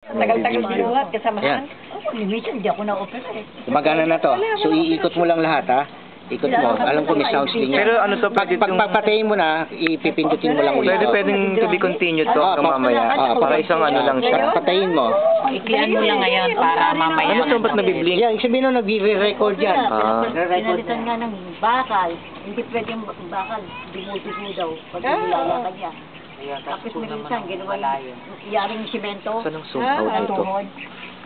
Tagal-tagal binuhat, kasamahan. Minsan hindi ako na-opera eh. Gumagana na to. So, iikot mo lang lahat, ha? Ikot mo. Alam ko may sounds din yan. Pero ano to, pag Pagpapatayin mo na, ipipindutin mo lang ulit. pwedeng to be continued to hanggang mamaya. Para isang ano lang siya. Patayin mo. Iklian mo lang ngayon para mamaya. Ano to, ba't nabiblink? Yan, sabihin nung nag-record yan. Pinalitan nga ng bakal. Hindi pwedeng bakal. Dumudugo daw. Pag nilalakad niya. Tapos minsan, ginawa yung yaring simento. Saan ang zoom out dito?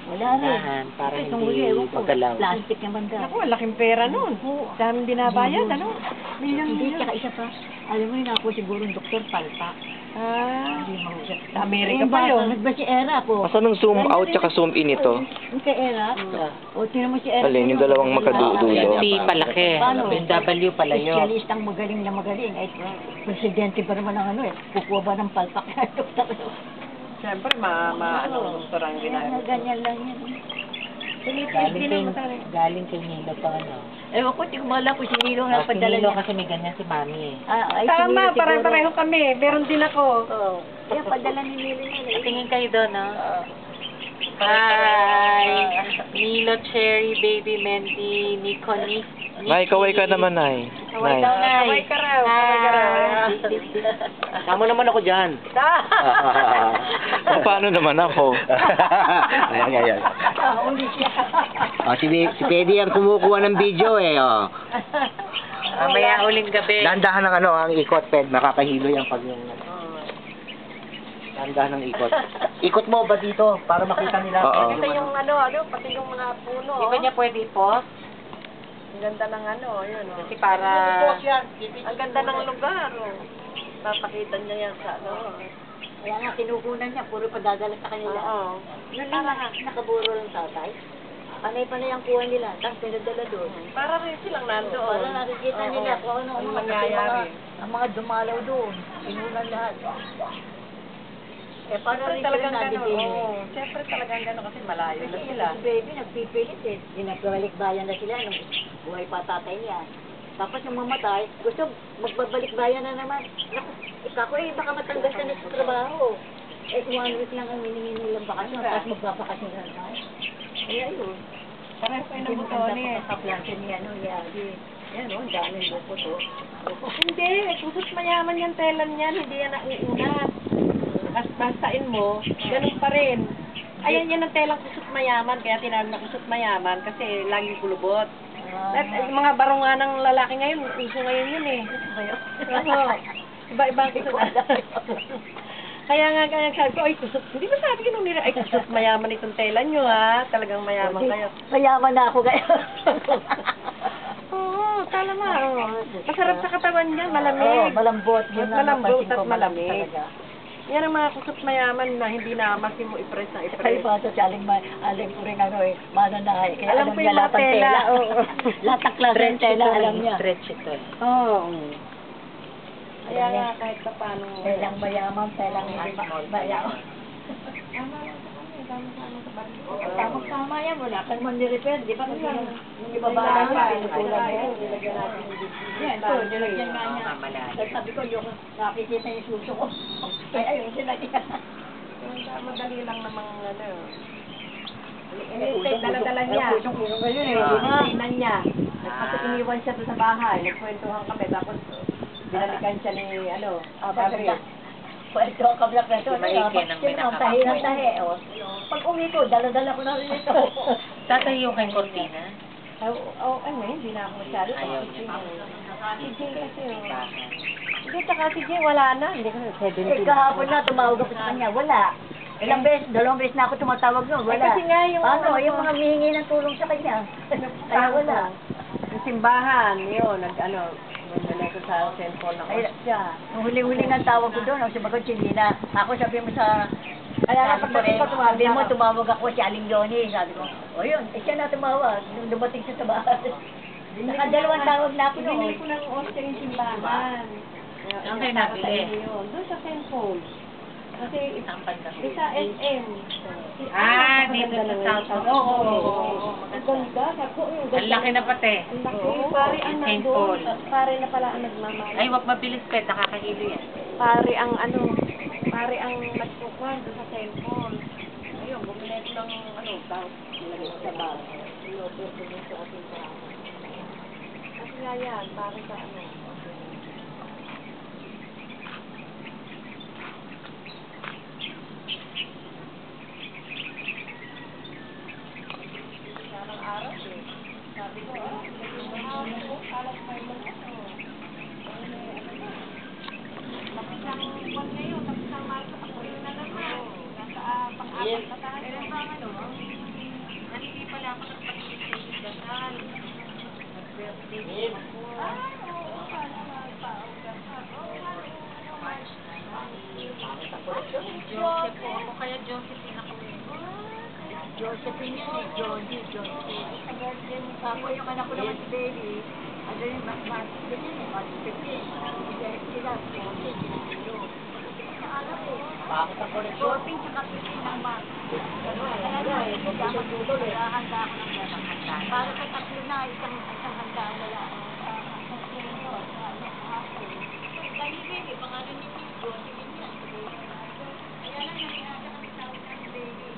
Wala rin. Para Kasi itong huli, ewan ko. magalaw. Plastic naman daw. Ako, laking pera nun. Daming binabayad, ano? Hindi, tsaka isa pa. Alam mo yun ako siguro yung doktor Palpa. Hindi mahusap. Sa Amerika pa yun. Nagba si Era po. Asan ang zoom out tsaka zoom in ito? Yung kay Era. O, tinan mo si Era. Alin, yung dalawang magkadulo. Si palaki. Paano? Yung W pala yun. Specialistang magaling na magaling. Ay, presidente pa naman ng ano eh. Kukuha ba ng palpak na doktor? Siyempre, ano, doktor ang ginagawa. Ganyan lang yan. Galing kay Nilo pa, ano? Ewan ko, hindi ko mala kung sinilo nga Si padala Nilo niya. kasi may ganyan si Mami eh. Ay, Tama, sinilo siguro. pare-pareho kami. Meron din ako. Oo. Kaya padala ni Nilo niya eh. Tingin kayo doon, ha? Hi! Nilo, Cherry, Baby, Mendy, Nico, Nay, kaway ka naman, Nay. Nay. Kaway ka raw. Kaway ka raw. Tama naman ako dyan. Paano naman ako? Ayan. Uli siya. Si Teddy ang kumukuha ng video eh. Oh. Mamaya uling gabi. Dandahan ng ano, ang ikot, Ped. Nakakahilo yung pag yung... Dandahan ng ikot. Ikot mo ba dito para makita nila? Oo. Ito yung ano, pati yung mga puno. Di ba niya pwede i-post? Ang ganda ng ano, yun. Oh. Kasi para... Ang ganda ng lugar. Oh. Papakita niya yan sa ano. Kaya nga, kinukunan niya. Puro padadala sa kanila. Oo. Yun lang nakaburo lang tatay. Panay-panay ang kuha nila. Tapos pinadala doon. Para rin silang nandoon. Para nakikita nila kung ano ang nangyayari. ang mga dumalaw doon. Inunan lahat. Eh, para Siyempre rin sila talagang gano'n. nabibili. Oo. Siyempre talagang gano'n kasi malayo na sila. Si baby, nagpipilit eh. Nagbabalik bayan na sila nung buhay pa tatay niya. Tapos yung mamatay, gusto magbabalik bayan na naman. Naku, ikaw eh, baka matanggal ka na sa trabaho. Eh, 1 week lang ang hinihingi nilang bakasyon, tapos magbabakasyon na naman. Kaya yun. Pareho kayo ng buto ni. Kaplante niya, no, Yagi. Yan, no, ang daming buko to. Hindi, kusot mayaman yung telan niyan, hindi yan nauunat. Basain mo, ganun pa rin. Ayan yan ang telang kusot mayaman, kaya tinawag na kusot mayaman kasi laging kulubot. At yung mga barunga ng lalaki ngayon, uso ngayon yun eh. Oo. Iba-ibang kusot. Kaya nga sabi ko, ay kusot. Hindi ba sabi ko nung nila, ay kusot mayaman itong tela nyo ha? Talagang mayaman kayo. Mayaman na ako kaya. Oo, talama. Masarap sa katawan niya, Oo, malamig. malambot. Yun ang Malambot napansin ko, at malamig. talaga. Yan ang mga kusot mayaman na hindi na masin mo i-press ng Kaya i-press. pa ito, aling ko rin ano eh, mananahay. Kaya Alam alam ko niya yung lahat mga ng tela, tela. oo. Lahat ng klase ng tela, alam niya. Stretch ito. Oo. Kaya nga kahit pa paano. Telang mayaman, telang mayaman. Tama-tama yan, wala ka naman ni-repair, di ba? Kasi yung ibaba pa, pinutulan mo. Yan, ito, nilagyan nga niya. Tapos sabi ko, yung nakikita yung suso ko. Ay, ayun, sinagyan. Madali lang namang ano. Inintay, dala-dala niya. Pusong-pusong ngayon eh. Tingnan niya. Kasi iniwan siya doon sa bahay. Nagkwentuhan kami. Tapos binalikan siya ni ano. Gabriel. Pwede ako kabla preso. Maiki ng Tahi ng tahi. Pag uwi ko, dala-dala ko na rin ito. Tatay yung kay Cortina. Ano hindi na ako masyado. Ayaw Si niya. Jay kasi. Hindi, saka si Jay wala na. Hindi ko 17. Kahapon na, tumawag ako sa kanya. Wala. Ilang beses, 2 beses na ako tumatawag noon. Wala. kasi nga yung Paano? ano Yung ko- mga hihingi ng tulong sa kanya. Kaya wala. Yung simbahan, yun, nagdala ko sa cellphone ng Ay, siya. nung huling-huling ang tawag ko doon, ang sumagot si Lina. Ako sabi mo sa... Kaya nga, pagdating ko, tumawag sabi mo, ako. tumawag ako si Aling Johnny. Sabi ko, o yun, siya na tumawag. Nung dumating siya sa bahay. Nakadalawang tawag na ako noon. Binili ko ng Oscar yung simbahan. Ang kayo nabili? Doon sa cellphone. Kasi Isang pagka. isa SM. Ah, dito sa South. Oo. Ang ganda. Naku, yung ganda. Ang laki na pati. Ang laki. Pare ang Saint nandun. Paul. Pare na pala ang nagmamahal. Ay, wag mabilis, Pet. Nakakahilo yan. Pare ang ano. Pare ang nagtukuhan doon sa cellphone. Ayun, ng ano, tao. Nilagay sa bag. Kasi nga yan, para sa ano. Parang araw eh. Sabi ko, alam mo yung tapos ang buwan ngayon, tapos ang Marso, Abril na naman. Nasa pang-apat na tayo. Meron bang ano? Hindi pala ako nagpakilig sa yung dasal. Nag-birthday ko ako. Ay, oo, para magpa-order ka. March 19. Joseph po ako, kaya Josephine ako eh. Josephine yan eh, Josephine. Tapos yung anak ko naman si Baby, ano yun, mas ganyan eh, mas 15. Sila, 14, sila. Alam ko, bakit ako rin? 14 tsaka 15 ang mas. Kaya hindi ako tutol eh. Handa ako ng gatang handa. Para sa tatlo na, isang handa na lang. Dahil ni Baby, pangalan niyo yung Josephine yan. Kaya lang, nakilala kami tawag ng Baby.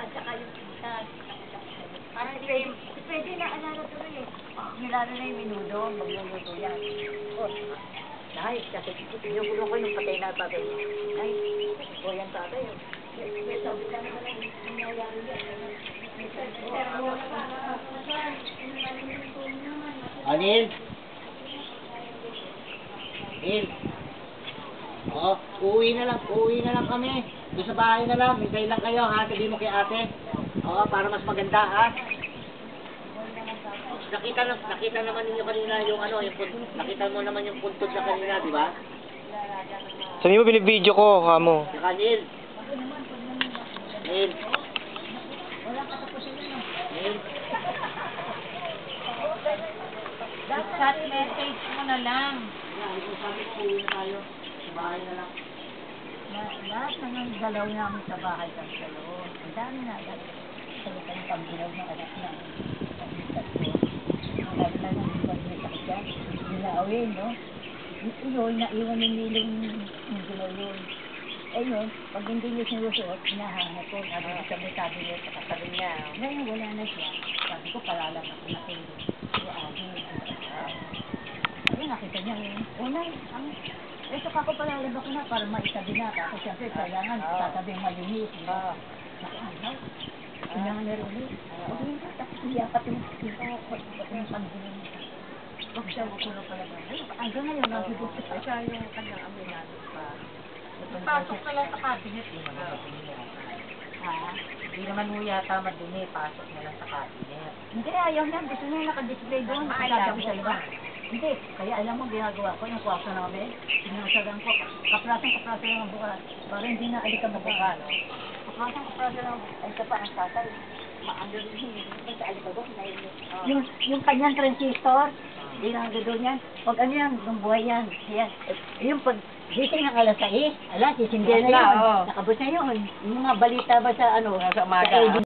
At saka yung pintas. Parang pwede na alala tuloy eh. Nilalo na yung minudo, magluluto yan. Nice, kasi pinugulo ko yung patay na tatay niya. Nice, o yan tatay. May sabi ka naman ang nangyayari yan. Anil? Anil? Oo, uuwi na lang kami. Doon sa bahay na lang, hintay lang kayo ha, sabihin mo kay ate. Oo, para mas maganda ha. Nakita naman ninyo kanina yung ano, nakita mo naman yung puntod na kanina, di ba? Sabi mo, binibideo ko, kamo. Saka Neil. Neil. Neil. Chat message mo na lang. Sabi ko, uuwi na tayo. Sa bahay na lang. Lahat na ng galaw namin sa bahay kami dalawa. Ang dami na agad. Salita ng pagbilaw ng anak na. Ang lalo na ng pag-isak dyan. Nilaawin, no? Yun, naiwan ng nilong ng galaw yun. Eh yun, pag hindi niya sinusuot, hinahanap ko. Sabi niya sa kasabi niya. Ngayon, wala na siya. Sabi ko, palalang ako na kayo. Kaya agin. Ayun, nakita niya yun. Una, ito kako palalaba ko na para maisabi na ka. Kasi siyempre, kailangan sasabihin malinis. Nakaanaw. Kailangan na rin ulit. Huwag yun ka, tapos iyapat yung panggunan. Huwag siya, huwag ko na pala ba. Hanggang ngayon, nagiging Siya yung kanyang amoy natin pa. Pasok na lang sa cabinet. Hindi naman mo yata madumi. Pasok na lang sa cabinet. Hindi, ayaw niya. Gusto niya naka-display doon. Nakagagawa sa iba. Hindi. Kaya alam mo, ginagawa ko yung kwarto namin. Sinasagan ko. Kaprasan lang ang bukas. Para hindi na alika mabuka. Kaprasan lang. Ay, sa pa ang tatay. Maano rin hindi. Sa alika ko. Yung kanyang transistor. Hindi na ang gado niyan. Pag ano yan, yung buhay yan. Yan. Yung pag gising ng alas 6, sisindihan na yun. Nakabot na yun. Yung mga balita ba sa ano? Sa umaga.